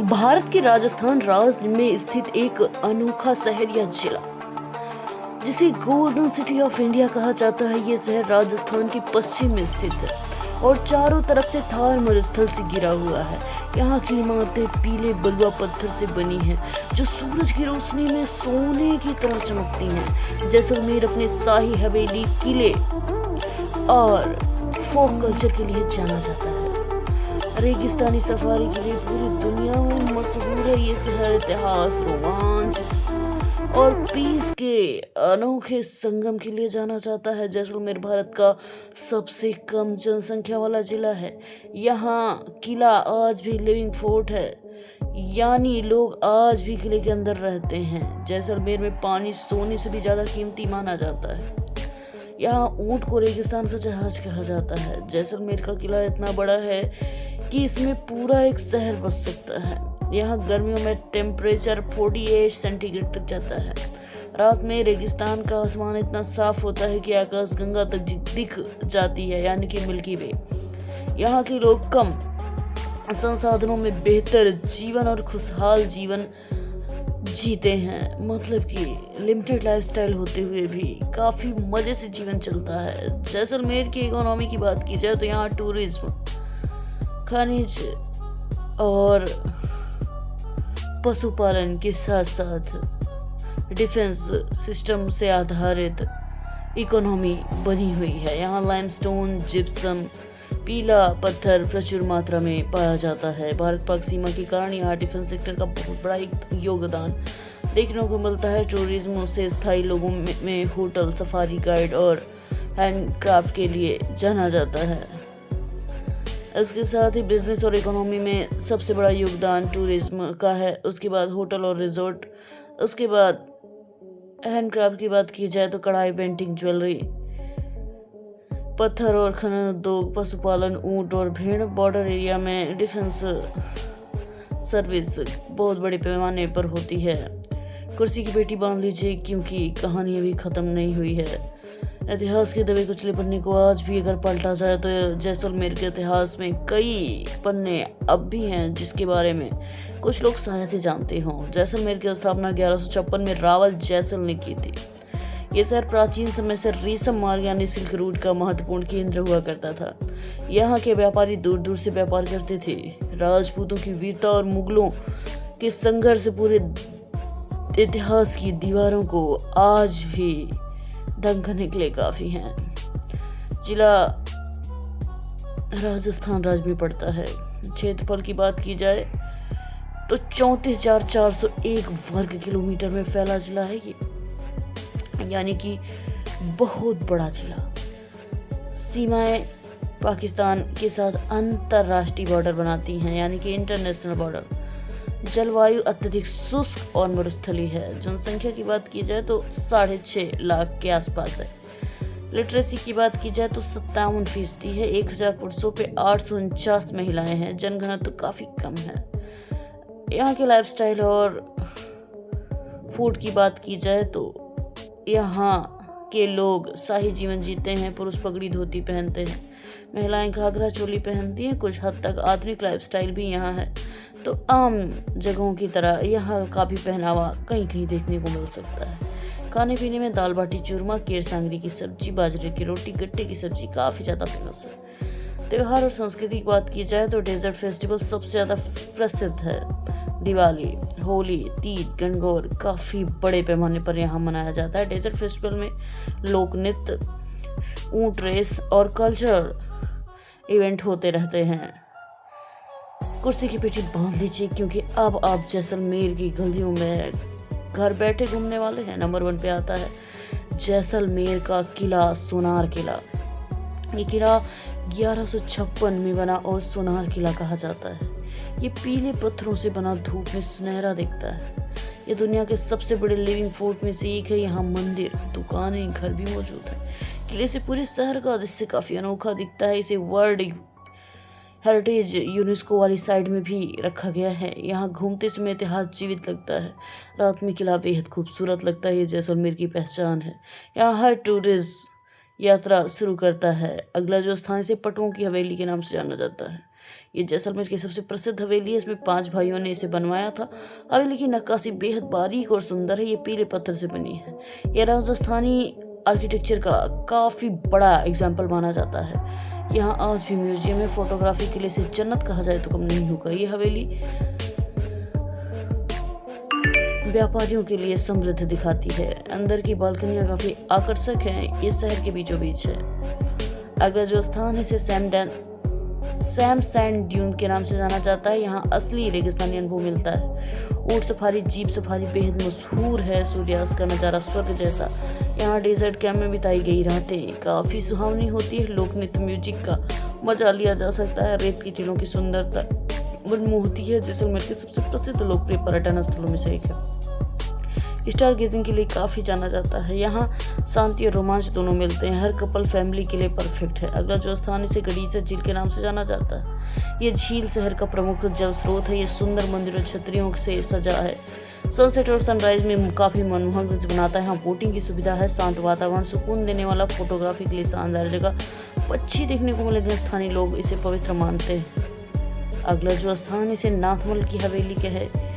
भारत के राजस्थान राज्य में स्थित एक अनोखा शहर या जिला जिसे गोल्डन सिटी ऑफ इंडिया कहा जाता है। ये शहर राजस्थान के पश्चिम में स्थित है और चारों तरफ से थार मरुस्थल से घिरा हुआ है। यहाँ की इमारतें पीले बलुआ पत्थर से बनी हैं जो सूरज की रोशनी में सोने की तरह चमकती हैं। जैसलमेर अपने शाही हवेली, किले और फोक कल्चर के लिए जाना जाता है। रेगिस्तानी सफारी के लिए पूरी दुनिया में मशहूर है। ये शहर इतिहास, रोमांच और पीस के अनोखे संगम के लिए जाना जाता है। जैसलमेर भारत का सबसे कम जनसंख्या वाला जिला है। यहाँ किला आज भी लिविंग फोर्ट है, यानी लोग आज भी किले के अंदर रहते हैं। जैसलमेर में पानी सोने से भी ज्यादा कीमती माना जाता है। यहाँ ऊंट को रेगिस्तान का जहाज कहा जाता है। जैसलमेर का किला इतना बड़ा है कि इसमें पूरा एक शहर बस सकता है। यहाँ गर्मियों में टेम्परेचर 48 सेंटीग्रेड तक जाता है। रात में रेगिस्तान का आसमान इतना साफ होता है कि आकाश गंगा तक दिख जाती है, यानी कि मिल्की वे। यहाँ के लोग कम संसाधनों में बेहतर जीवन और खुशहाल जीवन जीते हैं। मतलब कि लिमिटेड लाइफस्टाइल होते हुए भी काफ़ी मज़े से जीवन चलता है। जैसलमेर की इकोनॉमी की बात की जाए तो यहाँ टूरिज्म, खनिज और पशुपालन के साथ साथ डिफेंस सिस्टम से आधारित इकोनॉमी बनी हुई है। यहाँ लाइमस्टोन, जिप्सम, पीला पत्थर प्रचुर मात्रा में पाया जाता है। भारत पाक सीमा के कारण यहाँ डिफेंस सेक्टर का बहुत बड़ा योगदान देखने को मिलता है। टूरिज्म से स्थायी लोगों में होटल, सफारी गाइड और हैंडक्राफ्ट के लिए जाना जाता है। इसके साथ ही बिजनेस और इकोनॉमी में सबसे बड़ा योगदान टूरिज्म का है। उसके बाद होटल और रिजॉर्ट। उसके बाद हैंडक्राफ्ट की बात की जाए तो कढ़ाई, पेंटिंग, ज्वेलरी, पत्थर और खनन उद्योग, पशुपालन, ऊंट और भेड़। बॉर्डर एरिया में डिफेंस सर्विस बहुत बड़े पैमाने पर होती है। कुर्सी की पेटी बांध लीजिए क्योंकि कहानी अभी ख़त्म नहीं हुई है। इतिहास के दबे कुचले पन्ने को आज भी अगर पलटा जाए तो जैसलमेर के इतिहास में कई पन्ने अब भी हैं जिसके बारे में कुछ लोग शायद ही जानते हों। जैसलमेर की स्थापना 1156 में रावल जैसल ने की थी। ये शहर प्राचीन समय से रेशम मार्ग यानी सिल्क रूट का महत्वपूर्ण केंद्र हुआ करता था। यहाँ के व्यापारी दूर दूर से व्यापार करते थे। राजपूतों की वीरता और मुगलों के संघर्ष से पूरे इतिहास की दीवारों को आज भी दंग करने के लिए काफ़ी हैं। जिला राजस्थान राज्य में पड़ता है। क्षेत्रफल की बात की जाए तो 34,401 वर्ग किलोमीटर में फैला जिला है ये, यानी कि बहुत बड़ा जिला। सीमाएं पाकिस्तान के साथ अंतर्राष्ट्रीय बॉर्डर बनाती हैं, यानी कि इंटरनेशनल बॉर्डर। जलवायु अत्यधिक शुष्क और मरुस्थलीय है। जनसंख्या की बात की जाए तो 6.5 लाख के आसपास है। लिटरेसी की बात की जाए तो 57% है। 1000 पुरुषों पे 849 महिलाएं हैं। जनघनत्व तो काफ़ी कम है। यहाँ के लाइफस्टाइल और फूड की बात की जाए तो यहाँ के लोग शाही जीवन जीते हैं। पुरुष पगड़ी धोती पहनते हैं, महिलाएं घाघरा चोली पहनती हैं। कुछ हद तक आधुनिक लाइफस्टाइल भी यहाँ है। तो आम जगहों की तरह यहाँ का भी पहनावा कहीं कहीं देखने को मिल सकता है। खाने पीने में दाल बाटी चूरमा, केर सांगरी की सब्जी, बाजरे की रोटी, गट्टे की सब्जी काफ़ी ज़्यादा फेमस है। त्यौहार और संस्कृति की बात की जाए तो डेजर्ट फेस्टिवल सबसे ज़्यादा प्रसिद्ध है। दिवाली, होली, तीज, गणगौर काफ़ी बड़े पैमाने पर यहाँ मनाया जाता है। डेजर्ट फेस्टिवल में लोक नृत्य, ऊंट रेस और कल्चरल इवेंट होते रहते हैं। कुर्सी की पेटी बांध लीजिए क्योंकि अब आप जैसलमेर की गलियों में घर बैठे घूमने वाले हैं। नंबर 1 पे आता है जैसलमेर का किला, सोनार किला। ये किला 1156 में बना और सोनार किला कहा जाता है। ये पीले पत्थरों से बना, धूप में सुनहरा दिखता है। ये दुनिया के सबसे बड़े लिविंग फोर्ट में से एक है। यहाँ मंदिर, दुकानें, घर भी मौजूद है। किले से पूरे शहर का दृश्य काफ़ी अनोखा दिखता है। इसे वर्ल्ड हेरिटेज यूनेस्को वाली साइड में भी रखा गया है। यहाँ घूमते समय इतिहास जीवित लगता है। रात में किला बेहद खूबसूरत लगता है। ये जैसलमेर की पहचान है। यहाँ हर टूरिस्ट यात्रा शुरू करता है। अगला जो स्थान इसे पटुओं की हवेली के नाम से जाना जाता है। ये जैसलमेर की सबसे प्रसिद्ध हवेली है। इसमें 5 भाइयों ने इसे बनवाया था। हवेली की नक्काशी बेहद बारीक और सुंदर है। ये पीले पत्थर से बनी है। यह राजस्थानी आर्किटेक्चर का काफ़ी बड़ा एग्जाम्पल माना जाता है। यहाँ आज भी म्यूजियम है। फोटोग्राफी के लिए इसे जन्नत कहा जाए तो कम नहीं होगा। ये हवेली व्यापारियों के लिए समृद्ध दिखाती है। अंदर की बालकनियां काफ़ी आकर्षक हैं। ये शहर के बीचों बीच है। अगला जो स्थान है इसे सैम सैंड ड्यून के नाम से जाना जाता है। यहाँ असली रेगिस्तानी अनुभव मिलता है। ऊंट सफारी, जीप सफारी बेहद मशहूर है। सूर्यास्त का नज़ारा स्वर्ग जैसा। यहाँ डेजर्ट कैंप में बिताई गई रातें काफ़ी सुहावनी होती है। लोक नृत्य म्यूजिक का मजा लिया जा सकता है। रेत की टीलों की सुंदरता मनमोहती है। जैसलमेर के सबसे प्रसिद्ध लोकप्रिय पर्यटन स्थलों में से एक है। स्टार गेजिंग के लिए काफ़ी जाना जाता है। यहाँ शांति और रोमांच दोनों मिलते हैं। हर कपल फैमिली के लिए परफेक्ट है। अगला जो स्थान इसे गडीसा झील के नाम से जाना जाता है। ये झील शहर का प्रमुख जल स्रोत है। ये सुंदर मंदिर और छतरियों से सजा है। सनसेट और सनराइज में काफ़ी मनमोहक बनाता है। यहाँ बोटिंग की सुविधा है। शांत वातावरण, सुकून देने वाला, फोटोग्राफी के लिए शानदार जगह, पक्षी देखने को मिलेंगे। स्थानीय लोग इसे पवित्र मानते हैं। अगला जो स्थान इसे नाथमल की हवेली का है।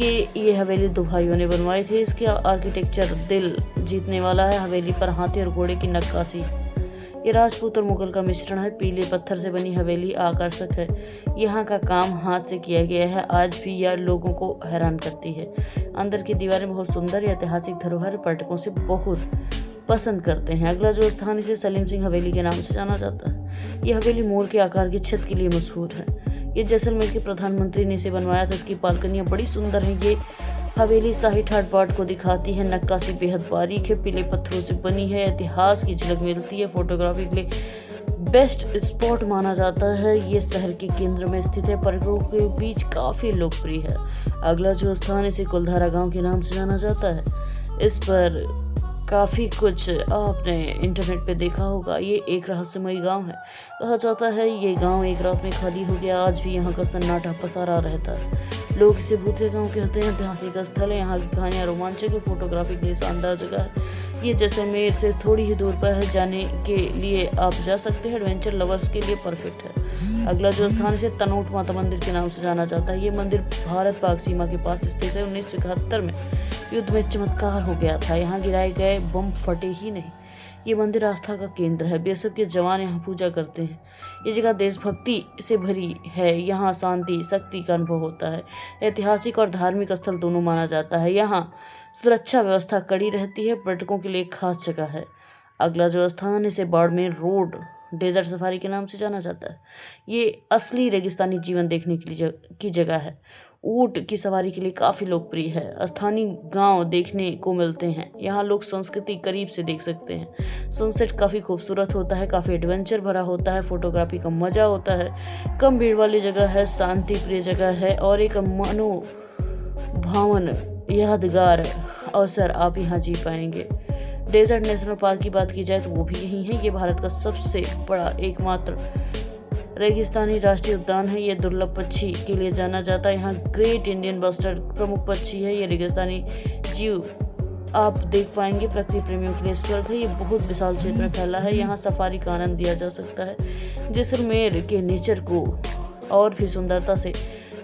ये हवेली 2 भाइयों ने बनवाई थी। इसका आर्किटेक्चर दिल जीतने वाला है। हवेली पर हाथी और घोड़े की नक्काशी। ये राजपूत और मुगल का मिश्रण है। पीले पत्थर से बनी हवेली आकर्षक है। यहाँ का काम हाथ से किया गया है। आज भी यह लोगों को हैरान करती है। अंदर की दीवारें बहुत सुंदर, ऐतिहासिक धरोहर पर्यटकों से बहुत पसंद करते हैं। अगला जो स्थान इसे सलीम सिंह हवेली के नाम से जाना जाता है। यह हवेली मोर के आकार की छत के लिए मशहूर है। ये जैसलमेर के प्रधानमंत्री ने इसे बनवाया था। इसकी बालकनियां बड़ी सुंदर हैं। ये हवेली शाही ठाट बाट को दिखाती है। नक्काशी बेहद बारीक है। पीले पत्थरों से बनी है। इतिहास की झलक मिलती है। फोटोग्राफी के लिए बेस्ट स्पॉट माना जाता है। ये शहर के केंद्र में स्थित है। पर्यटकों के बीच काफ़ी लोकप्रिय है। अगला जो स्थान इसे कुलधारा गांव के नाम से जाना जाता है। इस पर काफ़ी कुछ आपने इंटरनेट पे देखा होगा। ये एक रहस्यमयी गांव है। कहा जाता है ये गांव एक रात में खाली हो गया। आज भी यहाँ का सन्नाटा पसारा रहता है। लोग इसे भूतिया गांव कहते हैं। ऐतिहासिक स्थल है। यहाँ की कहानियाँ रोमांचक है। फोटोग्राफी के लिए शानदार जगह है। ये जैसलमेर से थोड़ी ही दूर पर है। जाने के लिए आप जा सकते हैं। एडवेंचर लवर्स के लिए परफेक्ट है। अगला जो स्थान इसे तनोट माता मंदिर के नाम से जाना जाता है। ये मंदिर भारत पाक सीमा के पास स्थित है। 1971 में युद्ध में चमत्कार हो गया था। यहाँ गिराए गए बम फटे ही नहीं। ये मंदिर आस्था का केंद्र है। बीएसएफ के जवान यहाँ पूजा करते हैं। ये जगह देशभक्ति से भरी है। यहाँ शांति, शक्ति का अनुभव होता है। ऐतिहासिक और धार्मिक स्थल दोनों माना जाता है। यहाँ सुरक्षा व्यवस्था कड़ी रहती है। पर्यटकों के लिए खास जगह है। अगला जो स्थान इसे बाड़मेर रोड डेजर्ट सफारी के नाम से जाना जाता है। ये असली रेगिस्तानी जीवन देखने के लिए की जगह है। ऊंट की सवारी के लिए काफ़ी लोकप्रिय है। स्थानीय गांव देखने को मिलते हैं। यहाँ लोग संस्कृति करीब से देख सकते हैं। सनसेट काफ़ी खूबसूरत होता है। काफ़ी एडवेंचर भरा होता है। फोटोग्राफी का मज़ा होता है। कम भीड़ वाली जगह है। शांति प्रिय जगह है और एक मनोभावन यादगार अवसर आप यहाँ जी पाएंगे। डेजर्ट नेशनल पार्क की बात की जाए तो वो भी यही है। ये भारत का सबसे बड़ा एकमात्र रेगिस्तानी राष्ट्रीय उद्यान है। ये दुर्लभ पक्षी के लिए जाना जाता है। यहाँ ग्रेट इंडियन बस्टर्ड प्रमुख पक्षी है। ये रेगिस्तानी जीव आप देख पाएंगे। प्रकृति प्रेमियों के लिए स्वर्ग है। ये बहुत विशाल क्षेत्र में फैला है। यहाँ सफारी का आनंद लिया जा सकता है। जैसलमेर के नेचर को और भी सुंदरता से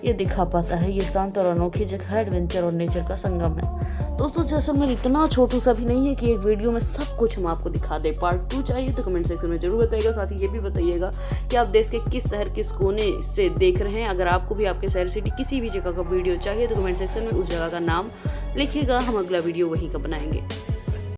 ये दिखा पाता है। ये शांत और अनोखी जगह है। एडवेंचर और नेचर का संगम है। दोस्तों जैसलमेर इतना छोटू सा भी नहीं है कि एक वीडियो में सब कुछ हम आपको दिखा दें। पार्ट 2 चाहिए तो कमेंट सेक्शन में जरूर बताइएगा। साथ ही ये भी बताइएगा कि आप देश के किस शहर किस कोने से देख रहे हैं। अगर आपको भी आपके शहर सिटी किसी भी जगह का वीडियो चाहिए तो कमेंट सेक्शन में उस जगह का नाम लिखिएगा। हम अगला वीडियो वहीं का बनाएंगे।